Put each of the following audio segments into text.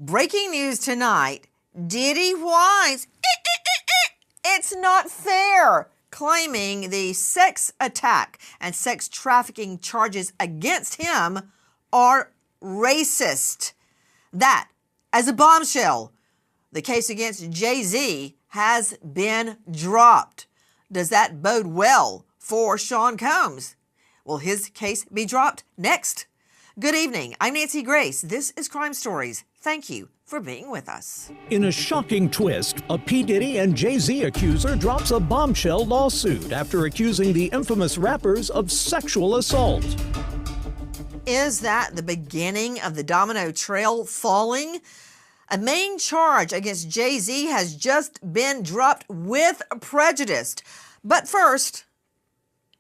Breaking news tonight, Diddy whines, it's not fair, claiming the sex attack and sex trafficking charges against him are racist. That, as a bombshell, the case against Jay-Z has been dropped. Does that bode well for Sean Combs? Will his case be dropped next? Good evening. I'm Nancy Grace. This is Crime Stories. Thank you for being with us. In a shocking twist, a P. Diddy and Jay-Z accuser drops a bombshell lawsuit after accusing the infamous rappers of sexual assault. Is that the beginning of the domino trail falling? A main charge against Jay-Z has just been dropped with prejudice. But first,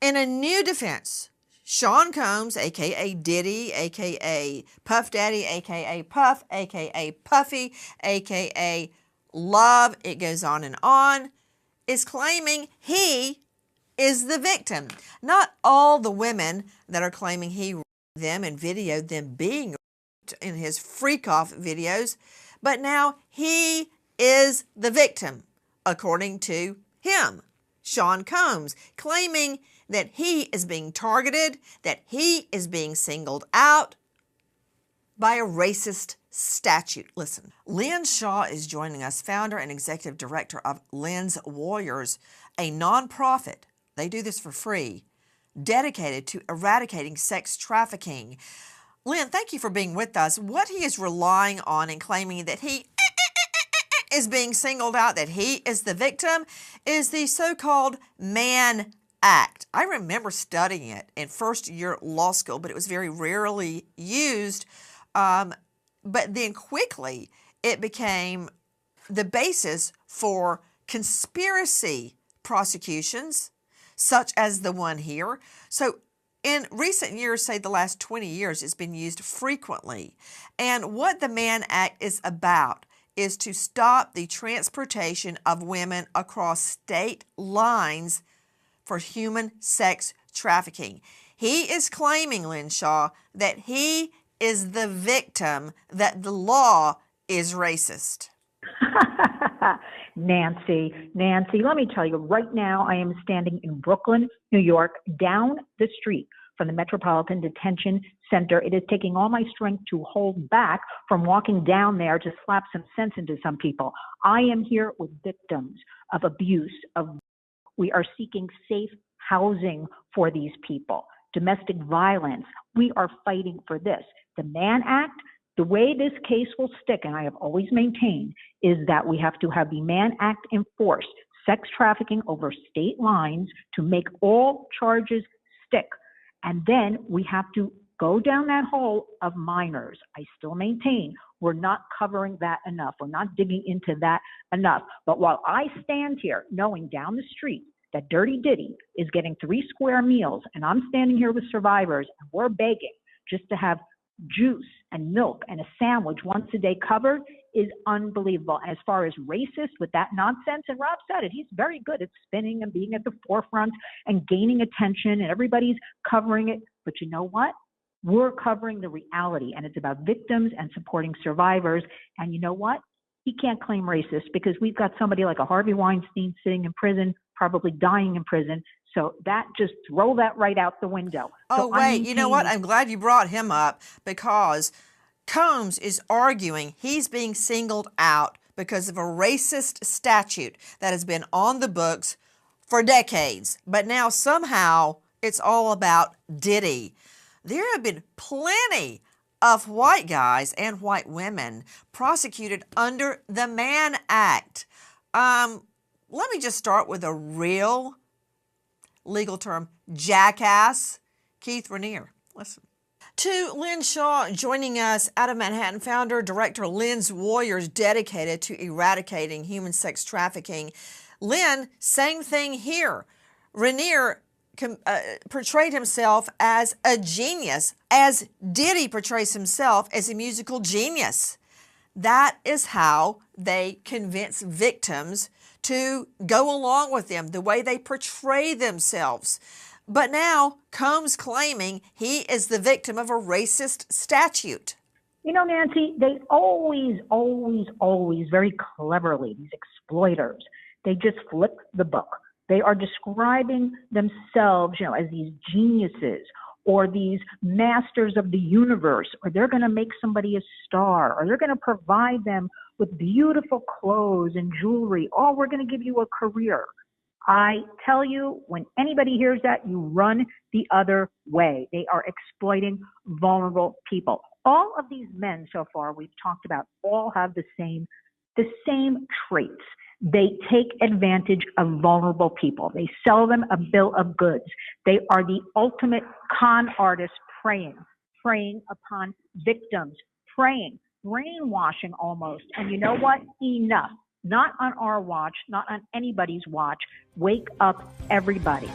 in a new defense, Sean Combs, a.k.a. Diddy, a.k.a. Puff Daddy, a.k.a. Puff, a.k.a. Puffy, a.k.a. Love, it goes on, is claiming he is the victim. Not all the women that are claiming he raped them and videoed them being raped in his freak-off videos, but now he is the victim, according to him, Sean Combs, claiming that he is being targeted, that he is being singled out by a racist statute. Listen, Lynn Shaw is joining us, founder and executive director of Lynn's Warriors, a nonprofit. They do this for free, dedicated to eradicating sex trafficking. Lynn, thank you for being with us. What he is relying on and claiming that he is being singled out, that he is the victim, is the so-called Mann Act. I remember studying it in first year law school, but it was very rarely used. But then quickly it became the basis for conspiracy prosecutions, such as the one here. So in recent years, say the last 20 years, it's been used frequently. And what the Mann Act is about is to stop the transportation of women across state lines for human sex trafficking. He is claiming, Lynn Shaw, that he is the victim, that the law is racist. Nancy, let me tell you, right now I am standing in Brooklyn, New York, down the street from the Metropolitan Detention Center. It is taking all my strength to hold back from walking down there to slap some sense into some people. I am here with victims of abuse, we are seeking safe housing for these people, domestic violence. We are fighting for this. The Mann Act, the way this case will stick, and I have always maintained, is that we have to have the Mann Act enforced, sex trafficking over state lines, to make all charges stick. And then we have to go down that hole of minors. I still maintain we're not covering that enough. We're not digging into that enough. But while I stand here knowing down the street that Dirty Diddy is getting 3 square meals, and I'm standing here with survivors and we're begging just to have juice and milk and a sandwich once a day covered, is unbelievable. As far as racist with that nonsense, and Rob said it, he's very good at spinning and being at the forefront and gaining attention, and everybody's covering it. But you know what? We're covering the reality, and it's about victims and supporting survivors. And you know what? He can't claim racist because we've got somebody like a Harvey Weinstein sitting in prison, probably dying in prison. So that, just throw that right out the window. Oh, wait, you know what? I'm glad you brought him up, because Combs is arguing he's being singled out because of a racist statute that has been on the books for decades. But now somehow it's all about Diddy. There have been plenty of white guys and white women prosecuted under the Mann Act. Let me just start with a real legal term, jackass, Keith Rainier. Listen. To Lynn Shaw, joining us out of Manhattan, founder, director, Lynn's Warriors, dedicated to eradicating human sex trafficking. Lynn, same thing here. Rainier portrayed himself as a genius, as Diddy portrays himself as a musical genius. That is how they convince victims to go along with them, the way they portray themselves. But now Combs claiming he is the victim of a racist statute. You know, Nancy, they always very cleverly, these exploiters, they just flip the book. They are describing themselves, as these geniuses or these masters of the universe, or they're going to make somebody a star, or they're going to provide them with beautiful clothes and jewelry. Oh, we're going to give you a career. I tell you, when anybody hears that, you run the other way. They are exploiting vulnerable people. All of these men so far we've talked about all have the same traits. They take advantage of vulnerable people. They sell them a bill of goods. They are the ultimate con artists preying upon victims, brainwashing almost. And you know what? Enough. Not on our watch, not on anybody's watch. Wake up, everybody.